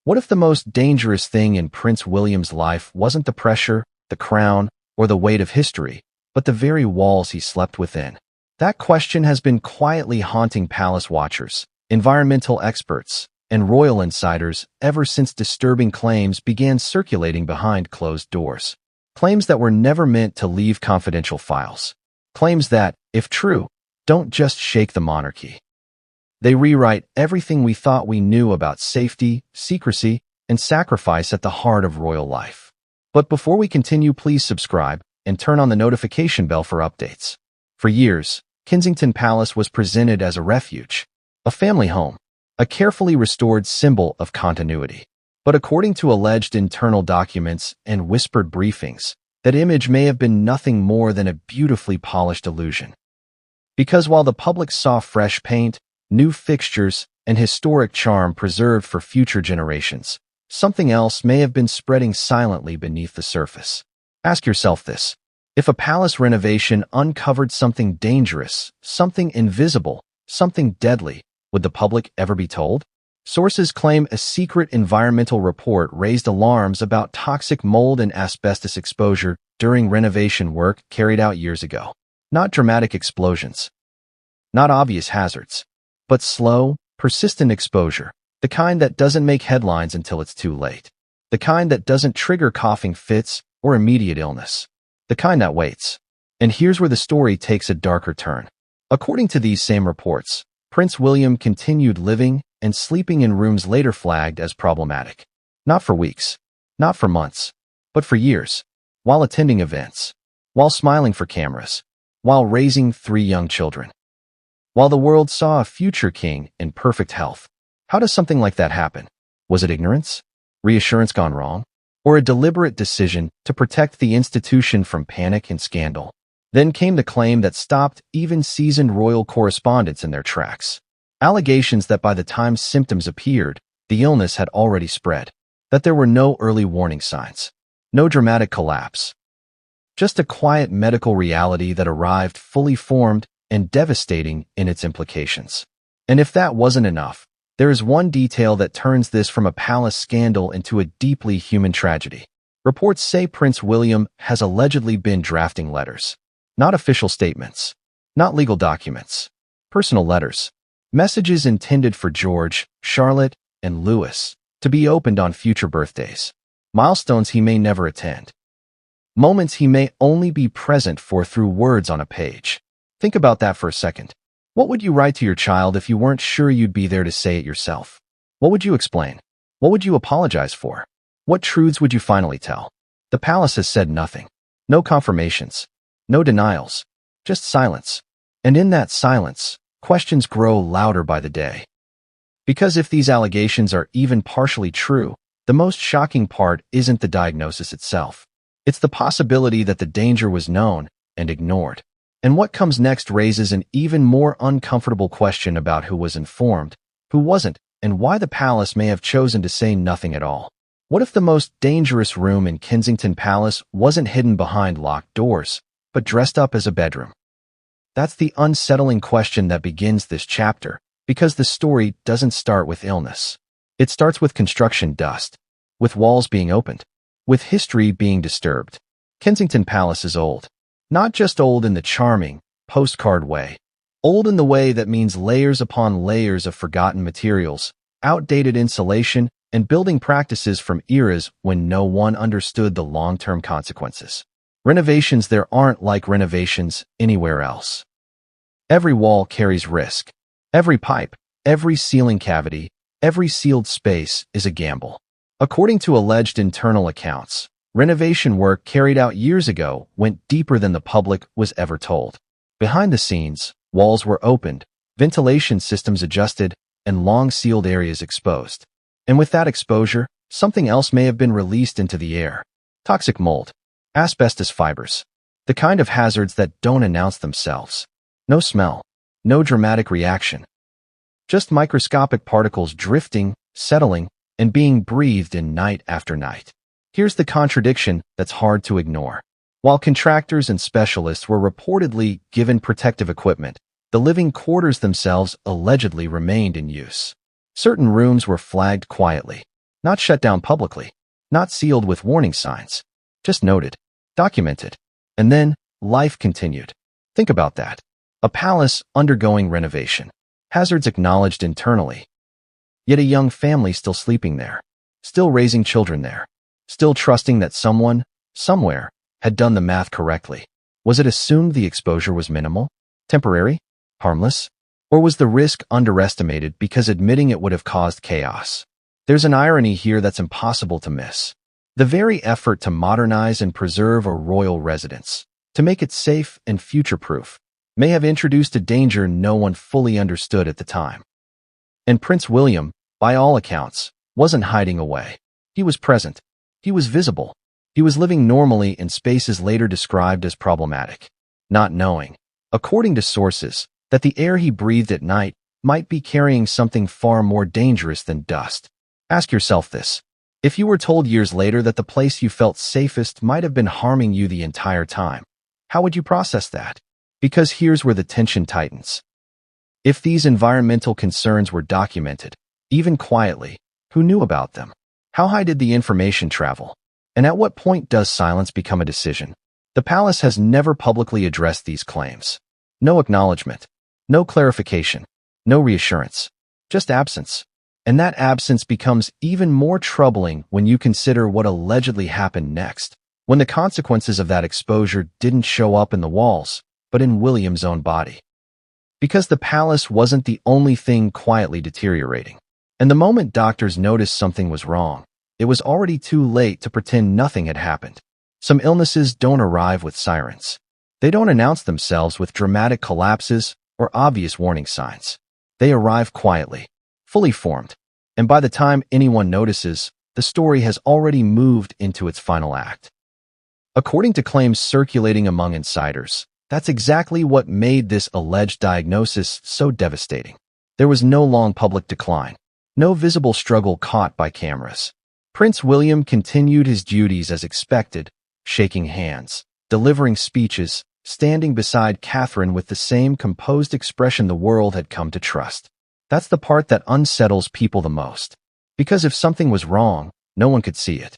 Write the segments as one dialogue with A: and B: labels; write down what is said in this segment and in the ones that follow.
A: What if the most dangerous thing in Prince William's life wasn't the pressure, the crown, or the weight of history, but the very walls he slept within? That question has been quietly haunting palace watchers, environmental experts, and royal insiders ever since disturbing claims began circulating behind closed doors. Claims that were never meant to leave confidential files. Claims that, if true, don't just shake the monarchy. They rewrite everything we thought we knew about safety, secrecy, and sacrifice at the heart of royal life. But before we continue, please subscribe and turn on the notification bell for updates. For years, Kensington Palace was presented as a refuge, a family home, a carefully restored symbol of continuity. But according to alleged internal documents and whispered briefings, that image may have been nothing more than a beautifully polished illusion. Because while the public saw fresh paint, new fixtures, and historic charm preserved for future generations, something else may have been spreading silently beneath the surface. Ask yourself this: if a palace renovation uncovered something dangerous, something invisible, something deadly, would the public ever be told? Sources claim a secret environmental report raised alarms about toxic mold and asbestos exposure during renovation work carried out years ago. Not dramatic explosions, not obvious hazards, but slow, persistent exposure, the kind that doesn't make headlines until it's too late, the kind that doesn't trigger coughing fits or immediate illness, the kind that waits. And here's where the story takes a darker turn. According to these same reports, Prince William continued living and sleeping in rooms later flagged as problematic. Not for weeks, not for months, but for years, while attending events, while smiling for cameras, while raising 3 young children, while the world saw a future king in perfect health. How does something like that happen? Was it ignorance? Reassurance gone wrong? Or a deliberate decision to protect the institution from panic and scandal? Then came the claim that stopped even seasoned royal correspondents in their tracks. Allegations that by the time symptoms appeared, the illness had already spread. That there were no early warning signs. No dramatic collapse. Just a quiet medical reality that arrived fully formed and devastating in its implications. And if that wasn't enough, there is one detail that turns this from a palace scandal into a deeply human tragedy. Reports say Prince William has allegedly been drafting letters. Not official statements. Not legal documents. Personal letters. Messages intended for George, Charlotte, and Louis to be opened on future birthdays. Milestones he may never attend. Moments he may only be present for through words on a page. Think about that for a second. What would you write to your child if you weren't sure you'd be there to say it yourself? What would you explain? What would you apologize for? What truths would you finally tell? The palace has said nothing. No confirmations. No denials. Just silence. And in that silence, questions grow louder by the day. Because if these allegations are even partially true, the most shocking part isn't the diagnosis itself. It's the possibility that the danger was known and ignored. And what comes next raises an even more uncomfortable question about who was informed, who wasn't, and why the palace may have chosen to say nothing at all. What if the most dangerous room in Kensington Palace wasn't hidden behind locked doors, but dressed up as a bedroom? That's the unsettling question that begins this chapter, because the story doesn't start with illness. It starts with construction dust, with walls being opened, with history being disturbed. Kensington Palace is old. Not just old in the charming, postcard way. Old in the way that means layers upon layers of forgotten materials, outdated insulation, and building practices from eras when no one understood the long-term consequences. Renovations there aren't like renovations anywhere else. Every wall carries risk. Every pipe, every ceiling cavity, every sealed space is a gamble. According to alleged internal accounts, renovation work carried out years ago went deeper than the public was ever told. Behind the scenes, walls were opened, ventilation systems adjusted, and long-sealed areas exposed. And with that exposure, something else may have been released into the air. Toxic mold, asbestos fibers, the kind of hazards that don't announce themselves. No smell, no dramatic reaction. Just microscopic particles drifting, settling, and being breathed in night after night. Here's the contradiction that's hard to ignore. While contractors and specialists were reportedly given protective equipment, the living quarters themselves allegedly remained in use. Certain rooms were flagged quietly. Not shut down publicly. Not sealed with warning signs. Just noted. Documented. And then, life continued. Think about that. A palace undergoing renovation. Hazards acknowledged internally. Yet a young family still sleeping there. Still raising children there. Still trusting that someone, somewhere, had done the math correctly. Was it assumed the exposure was minimal? Temporary? Harmless? Or was the risk underestimated because admitting it would have caused chaos? There's an irony here that's impossible to miss. The very effort to modernize and preserve a royal residence, to make it safe and future-proof, may have introduced a danger no one fully understood at the time. And Prince William, by all accounts, wasn't hiding away. He was present. He was visible. He was living normally in spaces later described as problematic, not knowing, according to sources, that the air he breathed at night might be carrying something far more dangerous than dust. Ask yourself this. If you were told years later that the place you felt safest might have been harming you the entire time, how would you process that? Because here's where the tension tightens. If these environmental concerns were documented, even quietly, who knew about them? How high did the information travel? And at what point does silence become a decision? The palace has never publicly addressed these claims. No acknowledgement, no clarification, no reassurance, just absence. And that absence becomes even more troubling when you consider what allegedly happened next, when the consequences of that exposure didn't show up in the walls, but in William's own body. Because the palace wasn't the only thing quietly deteriorating. And the moment doctors noticed something was wrong, it was already too late to pretend nothing had happened. Some illnesses don't arrive with sirens. They don't announce themselves with dramatic collapses or obvious warning signs. They arrive quietly, fully formed, and by the time anyone notices, the story has already moved into its final act. According to claims circulating among insiders, that's exactly what made this alleged diagnosis so devastating. There was no long public decline, no visible struggle caught by cameras. Prince William continued his duties as expected, shaking hands, delivering speeches, standing beside Catherine with the same composed expression the world had come to trust. That's the part that unsettles people the most. Because if something was wrong, no one could see it.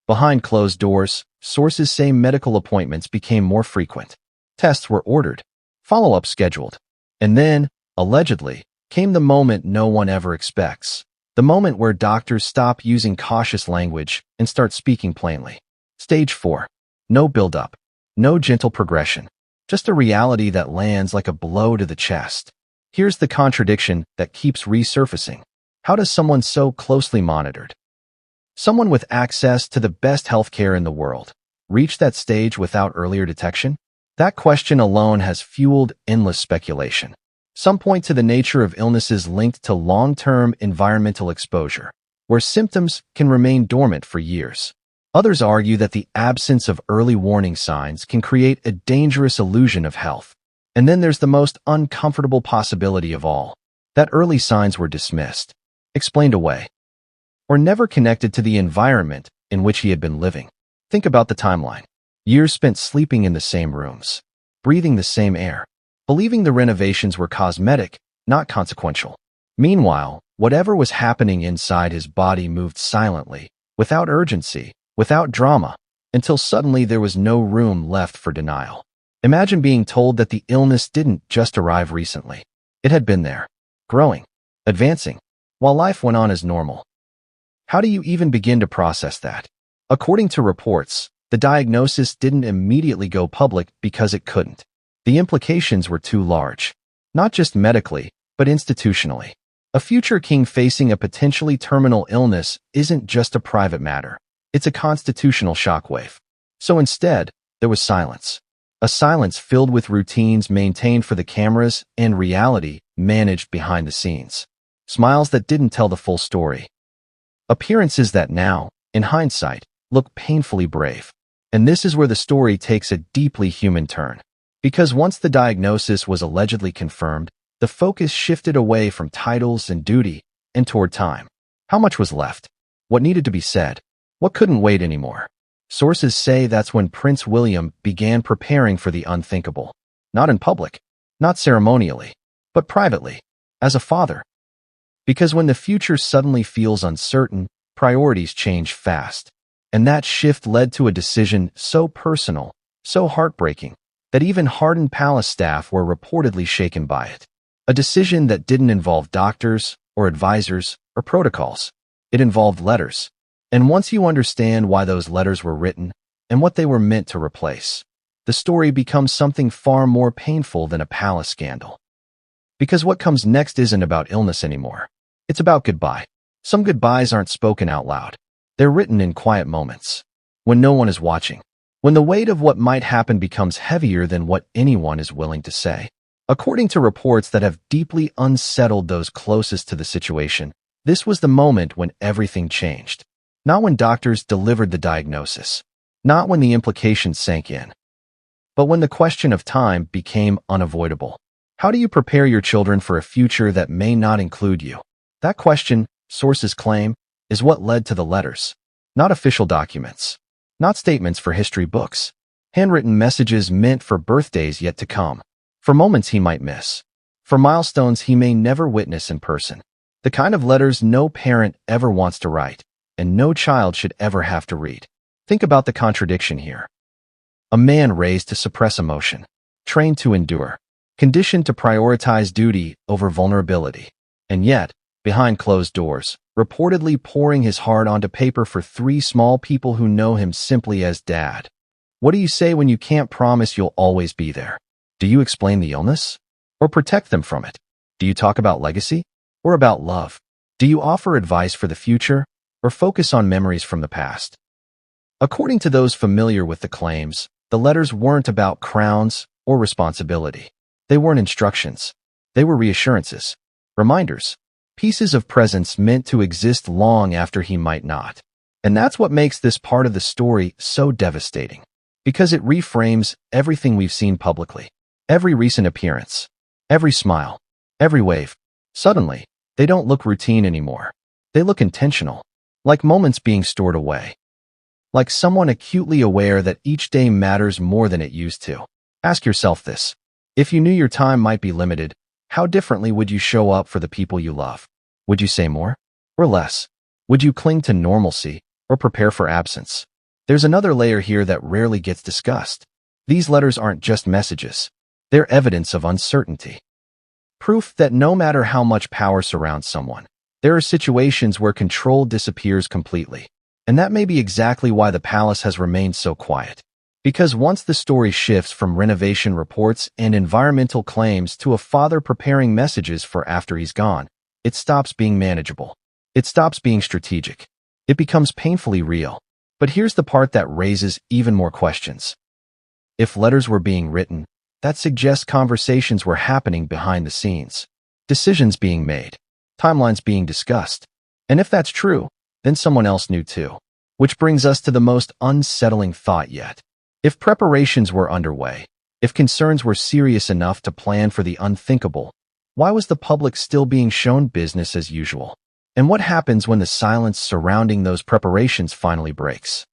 A: Behind closed doors, sources say medical appointments became more frequent. Tests were ordered, follow-up scheduled. And then, allegedly, came the moment no one ever expects. The moment where doctors stop using cautious language and start speaking plainly. Stage 4. No build-up. No gentle progression. Just a reality that lands like a blow to the chest. Here's the contradiction that keeps resurfacing. How does someone so closely monitored, someone with access to the best healthcare in the world, reach that stage without earlier detection? That question alone has fueled endless speculation. Some point to the nature of illnesses linked to long-term environmental exposure, where symptoms can remain dormant for years. Others argue that the absence of early warning signs can create a dangerous illusion of health. And then there's the most uncomfortable possibility of all, that early signs were dismissed, explained away, or never connected to the environment in which he had been living. Think about the timeline. Years spent sleeping in the same rooms, breathing the same air, believing the renovations were cosmetic, not consequential. Meanwhile, whatever was happening inside his body moved silently, without urgency, without drama, until suddenly there was no room left for denial. Imagine being told that the illness didn't just arrive recently. It had been there, growing, advancing, while life went on as normal. How do you even begin to process that? According to reports, the diagnosis didn't immediately go public because it couldn't. The implications were too large, not just medically, but institutionally. A future king facing a potentially terminal illness isn't just a private matter. It's a constitutional shockwave. So instead, there was silence. A silence filled with routines maintained for the cameras and reality managed behind the scenes. Smiles that didn't tell the full story. Appearances that now, in hindsight, look painfully brave. And this is where the story takes a deeply human turn. Because once the diagnosis was allegedly confirmed, the focus shifted away from titles and duty and toward time. How much was left? What needed to be said? What couldn't wait anymore? Sources say that's when Prince William began preparing for the unthinkable. Not in public, not ceremonially, but privately, as a father. Because when the future suddenly feels uncertain, priorities change fast. And that shift led to a decision so personal, so heartbreaking, that even hardened palace staff were reportedly shaken by it. A decision that didn't involve doctors or advisors or protocols. It involved letters. And once you understand why those letters were written and what they were meant to replace, the story becomes something far more painful than a palace scandal. Because what comes next isn't about illness anymore. It's about goodbye. Some goodbyes aren't spoken out loud. They're written in quiet moments, when no one is watching, when the weight of what might happen becomes heavier than what anyone is willing to say. According to reports that have deeply unsettled those closest to the situation, this was the moment when everything changed. Not when doctors delivered the diagnosis, not when the implications sank in, but when the question of time became unavoidable. How do you prepare your children for a future that may not include you? That question, sources claim, is what led to the letters. Not official documents. Not statements for history books. Handwritten messages meant for birthdays yet to come. For moments he might miss. For milestones he may never witness in person. The kind of letters no parent ever wants to write, and no child should ever have to read. Think about the contradiction here. A man raised to suppress emotion, trained to endure, conditioned to prioritize duty over vulnerability, and yet, behind closed doors, reportedly pouring his heart onto paper for 3 small people who know him simply as Dad. What do you say when you can't promise you'll always be there? Do you explain the illness? Or protect them from it? Do you talk about legacy? Or about love? Do you offer advice for the future? Or focus on memories from the past? According to those familiar with the claims, the letters weren't about crowns or responsibility. They weren't instructions. They were reassurances, reminders, pieces of presence meant to exist long after he might not. And that's what makes this part of the story so devastating, because it reframes everything we've seen publicly. Every recent appearance, every smile, every wave. Suddenly, they don't look routine anymore. They look intentional, like moments being stored away. Like someone acutely aware that each day matters more than it used to. Ask yourself this. If you knew your time might be limited, how differently would you show up for the people you love? Would you say more or less? Would you cling to normalcy or prepare for absence? There's another layer here that rarely gets discussed. These letters aren't just messages. They're evidence of uncertainty. Proof that no matter how much power surrounds someone, there are situations where control disappears completely. And that may be exactly why the palace has remained so quiet. Because once the story shifts from renovation reports and environmental claims to a father preparing messages for after he's gone, it stops being manageable. It stops being strategic. It becomes painfully real. But here's the part that raises even more questions. If letters were being written, that suggests conversations were happening behind the scenes, decisions being made, timelines being discussed. And if that's true, then someone else knew too. Which brings us to the most unsettling thought yet. If preparations were underway, if concerns were serious enough to plan for the unthinkable, why was the public still being shown business as usual? And what happens when the silence surrounding those preparations finally breaks?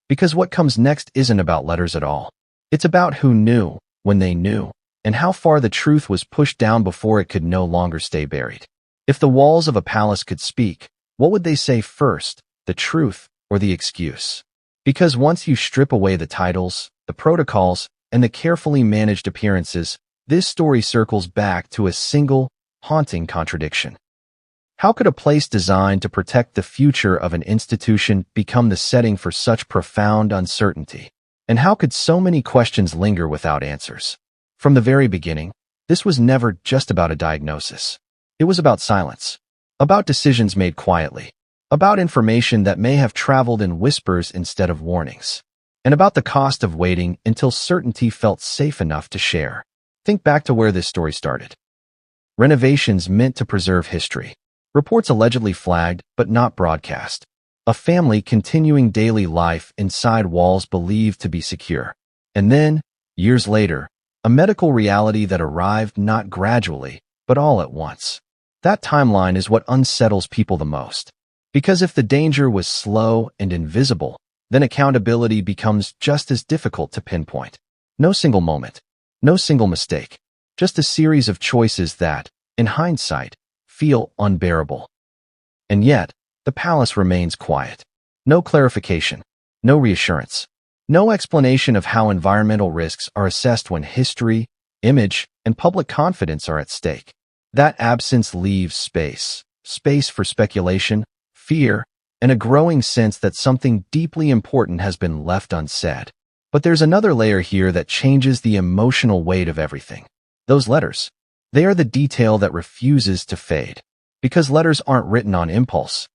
A: Because what comes next isn't about letters at all. It's about who knew, when they knew, and how far the truth was pushed down before it could no longer stay buried. If the walls of a palace could speak, what would they say first, the truth or the excuse? Because once you strip away the titles, the protocols, and the carefully managed appearances, this story circles back to a single, haunting contradiction. How could a place designed to protect the future of an institution become the setting for such profound uncertainty? And how could so many questions linger without answers? From the very beginning, this was never just about a diagnosis. It was about silence, about decisions made quietly, about information that may have traveled in whispers instead of warnings, and about the cost of waiting until certainty felt safe enough to share. Think back to where this story started. Renovations meant to preserve history. Reports allegedly flagged, but not broadcast. A family continuing daily life inside walls believed to be secure. And then, years later, a medical reality that arrived not gradually, but all at once. That timeline is what unsettles people the most. Because if the danger was slow and invisible, then accountability becomes just as difficult to pinpoint. No single moment, no single mistake, just a series of choices that, in hindsight, feel unbearable. And yet, the palace remains quiet. No clarification, no reassurance, no explanation of how environmental risks are assessed when history, image, and public confidence are at stake. That absence leaves space for speculation, fear, and a growing sense that something deeply important has been left unsaid. But there's another layer here that changes the emotional weight of everything. Those letters. They are the detail that refuses to fade. Because letters aren't written on impulse.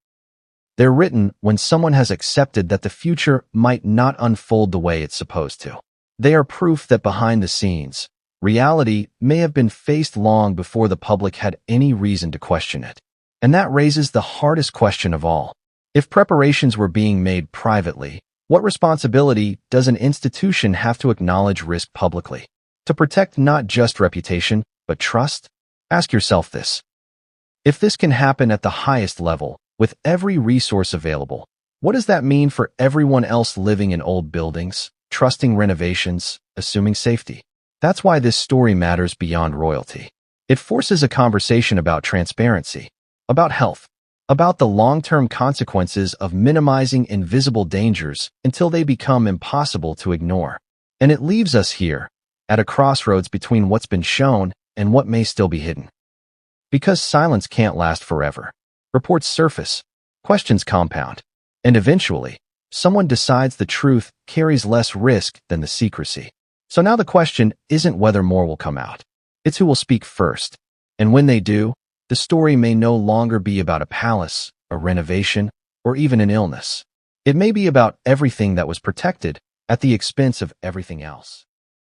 A: They're written when someone has accepted that the future might not unfold the way it's supposed to. They are proof that behind the scenes, reality may have been faced long before the public had any reason to question it. And that raises the hardest question of all. If preparations were being made privately, what responsibility does an institution have to acknowledge risk publicly? To protect not just reputation, but trust? Ask yourself this. If this can happen at the highest level, with every resource available, what does that mean for everyone else living in old buildings, trusting renovations, assuming safety? That's why this story matters beyond royalty. It forces a conversation about transparency, about health, about the long-term consequences of minimizing invisible dangers until they become impossible to ignore. And it leaves us here, at a crossroads between what's been shown and what may still be hidden. Because silence can't last forever. Reports surface, questions compound, and eventually, someone decides the truth carries less risk than the secrecy. So now the question isn't whether more will come out. It's who will speak first. And when they do, the story may no longer be about a palace, a renovation, or even an illness. It may be about everything that was protected at the expense of everything else.